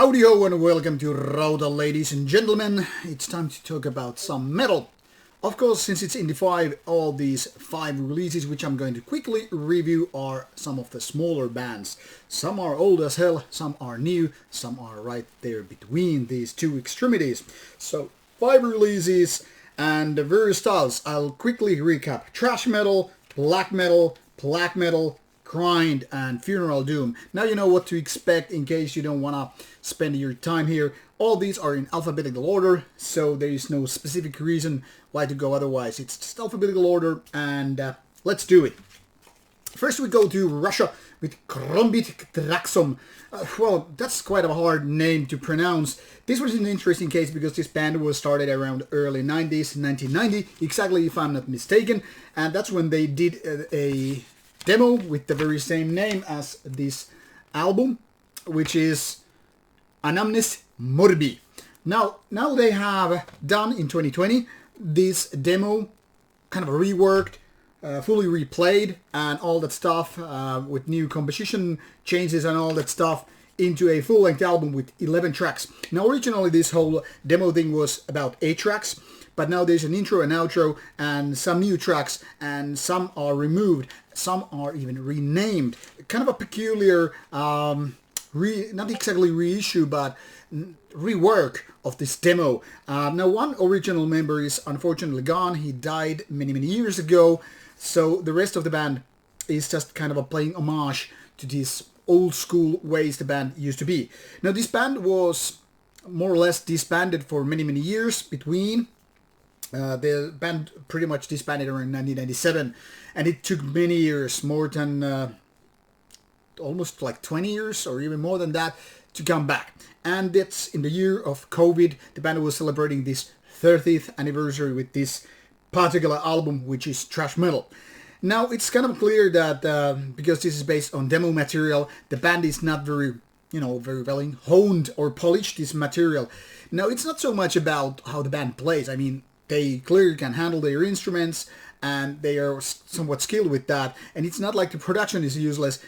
Howdy ho and welcome to Rauta, ladies and gentlemen. It's time to talk about some metal. Of course, since it's Indie 5, all these 5 releases which I'm going to quickly review are some of the smaller bands. Some are old as hell, some are new, some are right there between these two extremities. So 5 releases and various styles. I'll quickly recap: thrash metal, black metal, grind, and funeral doom. Now you know what to expect in case you don't want to spend your time here. All these are in alphabetical order, so there is no specific reason why to go otherwise. It's just alphabetical order, and let's do it. First we go to Russia with Crrombid Traxorm. Well, that's quite a hard name to pronounce. This was an interesting case because this band was started around early 90s, 1990, exactly if I'm not mistaken, and that's when they did a demo with the very same name as this album, which is Anamnesis Morbi. Now they have done in 2020 this demo, kind of reworked, fully replayed, and all that stuff with new composition changes and all that stuff into a full-length album with 11 tracks. Now originally this whole demo thing was about 8 tracks, but now there's an intro and outro and some new tracks, and some are removed, some are even renamed. Kind of a peculiar, not exactly reissue, but rework of this demo. Now one original member is unfortunately gone. He died many years ago, so the rest of the band is just kind of a playing homage to these old school ways the band used to be. Now this band was more or less disbanded for many years between. The band pretty much disbanded around 1997, and it took many years, more than almost like 20 years or even more than that, to come back. And that's in the year of COVID. The band was celebrating this 30th anniversary with this particular album, which is thrash metal. Now it's kind of clear that because this is based on demo material, the band is not very well honed or polished this material. Now it's not so much about how the band plays. I mean, they clearly can handle their instruments and they are somewhat skilled with that, and it's not like the production is useless.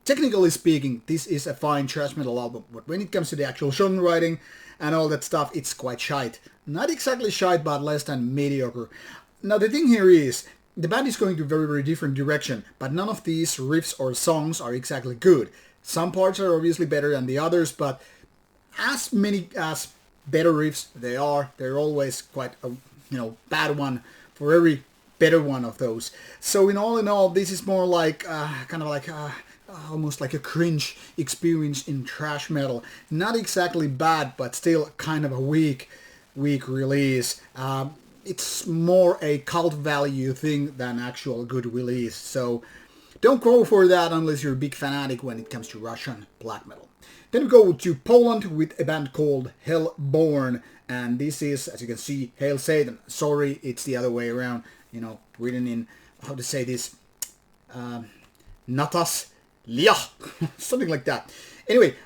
Technically speaking, this is a fine thrash metal album, but when it comes to the actual songwriting and all that stuff, it's quite shite. Not exactly shite, but less than mediocre. Now the thing here is, the band is going to a very different direction, but none of these riffs or songs are exactly good. Some parts are obviously better than the others, but as many as better riffs they're always quite a bad one for every better one of those. So in all, this is more like almost like a cringe experience in thrash metal. Not exactly bad, but still kind of a weak release. It's more a cult value thing than actual good release. So don't go for that unless you're a big fanatic when it comes to Russian black metal. Then we go to Poland with a band called Hellborn, and this is, as you can see, Hail Satan. Sorry, it's the other way around, written in, how to say this, Natas Liah, something like that. Anyway,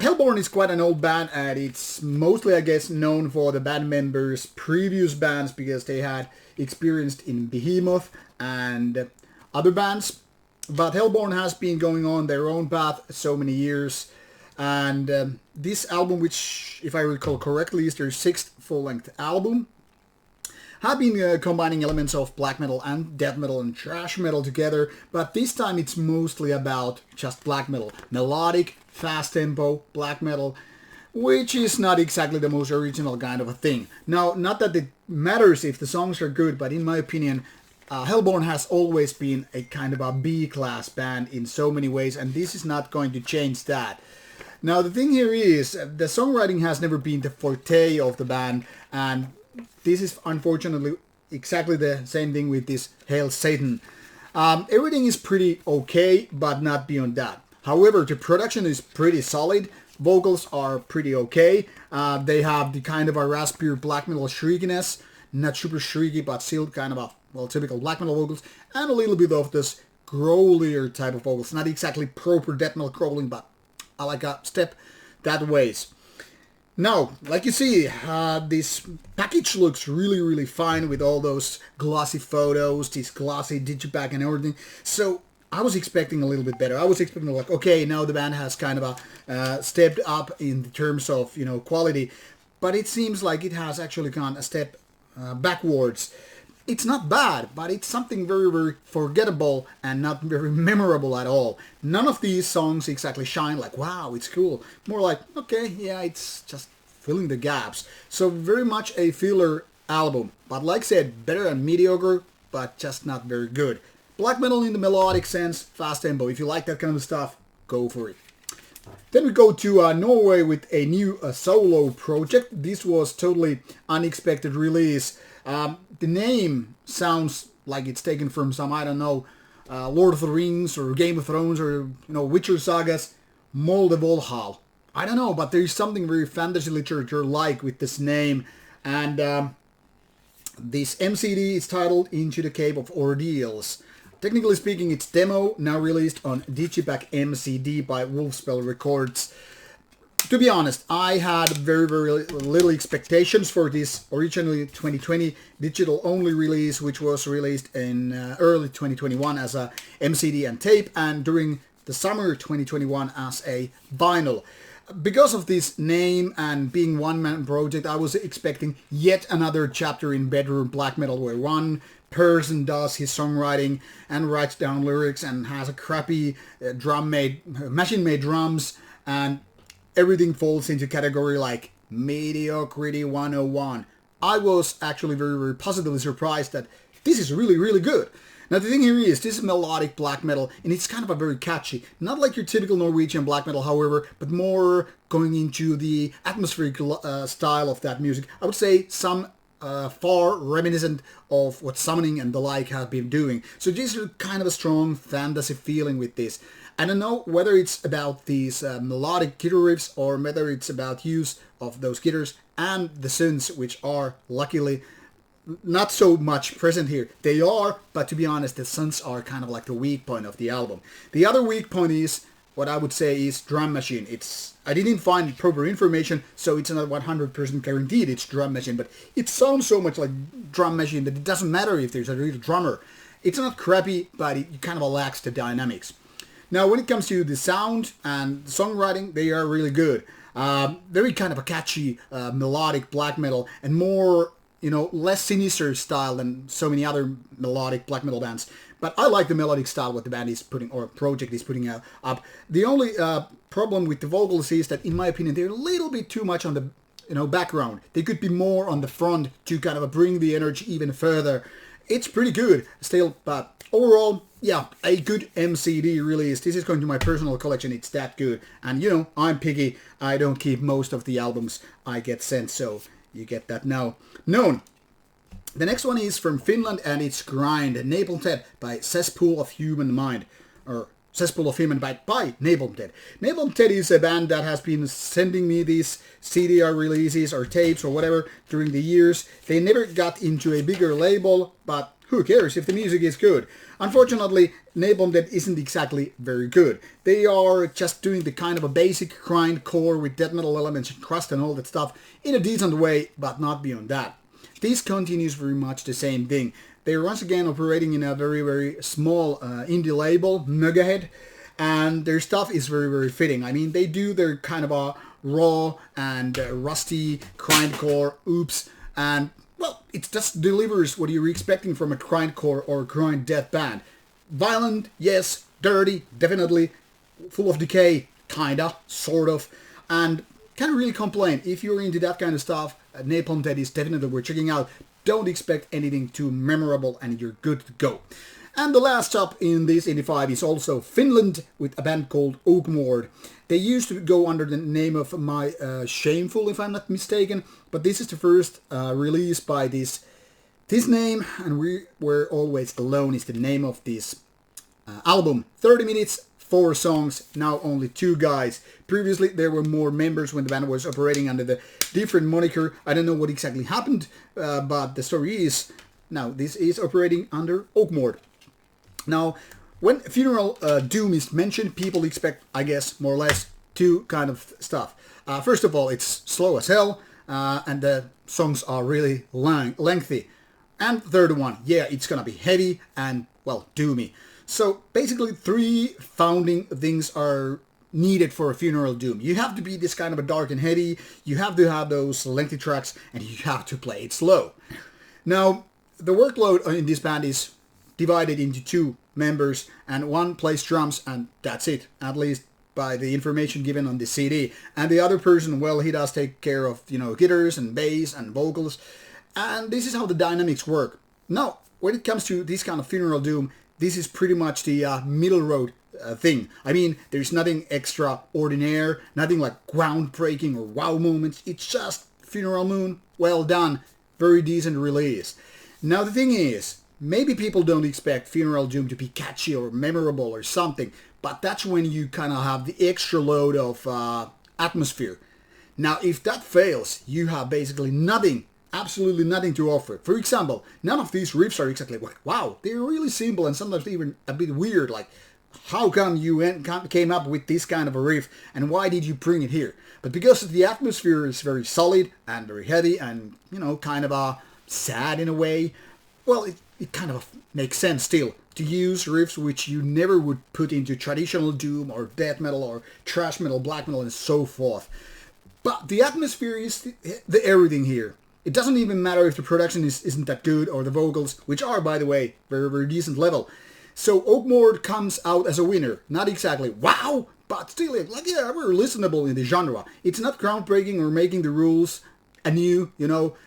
Hellborn is quite an old band, and it's mostly, I guess, known for the band members' previous bands because they had experienced in Behemoth and other bands. But Hellborn has been going on their own path so many years, and this album, which, if I recall correctly, is their 6th full-length album, have been combining elements of black metal and death metal and thrash metal together, but this time it's mostly about just black metal. Melodic, fast tempo, black metal, which is not exactly the most original kind of a thing. Now, not that it matters if the songs are good, but in my opinion, Hellborn has always been a kind of a B-class band in so many ways, and this is not going to change that. Now, the thing here is, the songwriting has never been the forte of the band, and this is unfortunately exactly the same thing with this Hail Satan. Everything is pretty okay, but not beyond that. However, the production is pretty solid. Vocals are pretty okay. They have the kind of a raspier black metal shriekiness. Not super shrieky, but still kind of a, typical black metal vocals. And a little bit of this growlier type of vocals. Not exactly proper death metal growling, but I like a step that ways. Now, like you see, this package looks really fine with all those glossy photos, this glossy digipack and everything. So I was expecting a little bit better. I was expecting like, okay, now the band has kind of stepped up in terms of, quality, but it seems like it has actually gone a step backwards. It's not bad, but it's something very, very forgettable and not very memorable at all. None of these songs exactly shine like, wow, it's cool. More like, okay, yeah, it's just filling the gaps. So very much a filler album. But like I said, better than mediocre, but just not very good. Black metal in the melodic sense, fast tempo. If you like that kind of stuff, go for it. Then we go to Norway with a new solo project. This was totally unexpected release. The name sounds like it's taken from some, I don't know, Lord of the Rings or Game of Thrones or, Witcher sagas. Moldé Volhal. I don't know, but there's something very fantasy literature-like with this name. And this MCD is titled Into the Cave of Ordeals. Technically speaking, it's demo, now released on Digipack MCD by Wolfspell Records. To be honest, I had very, very little expectations for this originally 2020 digital-only release, which was released in early 2021 as a MCD and tape, and during the summer 2021 as a vinyl. Because of this name and being one-man project, I was expecting yet another chapter in bedroom black metal where one person does his songwriting and writes down lyrics and has a crappy machine-made drums, and everything falls into category like mediocrity 101. I was actually very, very positively surprised that this is really, really good. Now the thing here is, this is melodic black metal, and it's kind of a very catchy. Not like your typical Norwegian black metal, however, but more going into the atmospheric style of that music. I would say some far reminiscent of what Summoning and the like have been doing. So this is kind of a strong fantasy feeling with this. I don't know whether it's about these melodic guitar riffs or whether it's about use of those guitars and the synths, which are luckily not so much present here. They are, but to be honest, the synths are kind of like the weak point of the album. The other weak point is, what I would say is drum machine. I didn't find proper information, so it's not 100% guaranteed it's drum machine, but it sounds so much like drum machine that it doesn't matter if there's a real drummer. It's not crappy, but it kind of lacks the dynamics. Now, when it comes to the sound and the songwriting, they are really good. Very kind of a catchy, melodic black metal, and more, less sinister style than so many other melodic black metal bands. But I like the melodic style what the band is putting, or project is putting up. The only problem with the vocals is that, in my opinion, they're a little bit too much on the background. They could be more on the front to kind of bring the energy even further. It's pretty good still, but overall, yeah, a good MCD release. This is going to my personal collection. It's that good. And, I'm picky. I don't keep most of the albums I get sent, so you get that now known. The next one is from Finland, and it's Grind, Napalm by Cesspool of Human Mind, or Cesspool of Human Mind by Napalm. Napalm is a band that has been sending me these CDR releases or tapes or whatever during the years. They never got into a bigger label, but who cares if the music is good? Unfortunately, Napalm isn't exactly very good. They are just doing the kind of a basic grindcore with death metal elements and crust and all that stuff in a decent way, but not beyond that. This continues very much the same thing. They're once again operating in a very, very small indie label, Megahead, and their stuff is very, very fitting. I mean, they do their kind of a raw and rusty grindcore oops, and well, it just delivers what you're expecting from a grindcore or grind death band. Violent, yes. Dirty, definitely. Full of decay, kinda, sort of. And can't really complain. If you're into that kind of stuff, Napalm is definitely worth checking out. Don't expect anything too memorable and you're good to go. And the last stop in this 85 is also Finland with a band called Oakmord. They used to go under the name of My Shameful, if I'm not mistaken, but this is the first release by this name, and We Were Always Alone is the name of this album. 30 minutes, 4 songs, now only 2 guys. Previously there were more members when the band was operating under the different moniker. I don't know what exactly happened, but the story is, now this is operating under Oakmord. Now, when Funeral Doom is mentioned, people expect, I guess, more or less 2 kind of stuff. First of all, it's slow as hell, and the songs are really lengthy. And third one, yeah, it's gonna be heavy and, well, doomy. So basically 3 founding things are needed for a Funeral Doom. You have to be this kind of a dark and heady, you have to have those lengthy tracks, and you have to play it slow. Now, the workload in this band is divided into 2 members, and one plays drums, and that's it, at least by the information given on the CD. And the other person, well, he does take care of, guitars and bass and vocals, and this is how the dynamics work. Now, when it comes to this kind of Funeral Doom, this is pretty much the middle road thing. I mean, there's nothing extraordinary, nothing like groundbreaking or wow moments. It's just Funeral Moon, well done, very decent release. Now the thing is, maybe people don't expect Funeral Doom to be catchy or memorable or something, but that's when you kind of have the extra load of atmosphere. Now if that fails, you have basically nothing, absolutely nothing to offer. For example, none of these riffs are exactly like, wow, they're really simple and sometimes even a bit weird, like how come you came up with this kind of a riff and why did you bring it here? But because the atmosphere is very solid and very heavy and, kind of sad in a way, well, it kind of makes sense still to use riffs which you never would put into traditional doom or death metal or thrash metal, black metal and so forth. But the atmosphere is the everything here. It doesn't even matter if the production isn't that good or the vocals, which are, by the way, very, very decent level. So Oakmord comes out as a winner. Not exactly wow, but still, very listenable in the genre. It's not groundbreaking or making the rules anew,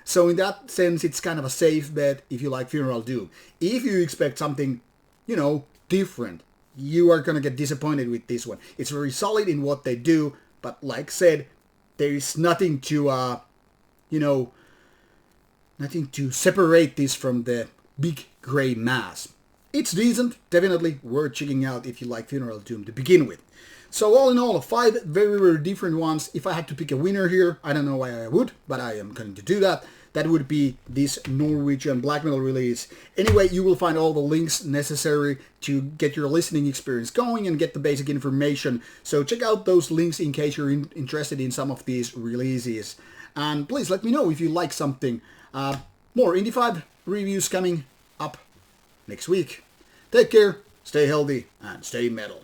So in that sense, it's kind of a safe bet if you like Funeral Doom. If you expect something, different, you are going to get disappointed with this one. It's very solid in what they do, but like said, there is nothing to, nothing to separate this from the big grey mass. It's decent, definitely worth checking out if you like Funeral Doom to begin with. So all in all, 5 very, very different ones. If I had to pick a winner here, I don't know why I would, but I am going to do that. That would be this Norwegian black metal release. Anyway, you will find all the links necessary to get your listening experience going and get the basic information. So check out those links in case you're interested in some of these releases. And please let me know if you like something. More Indie 5 reviews coming up next week. Take care, stay healthy, and stay metal.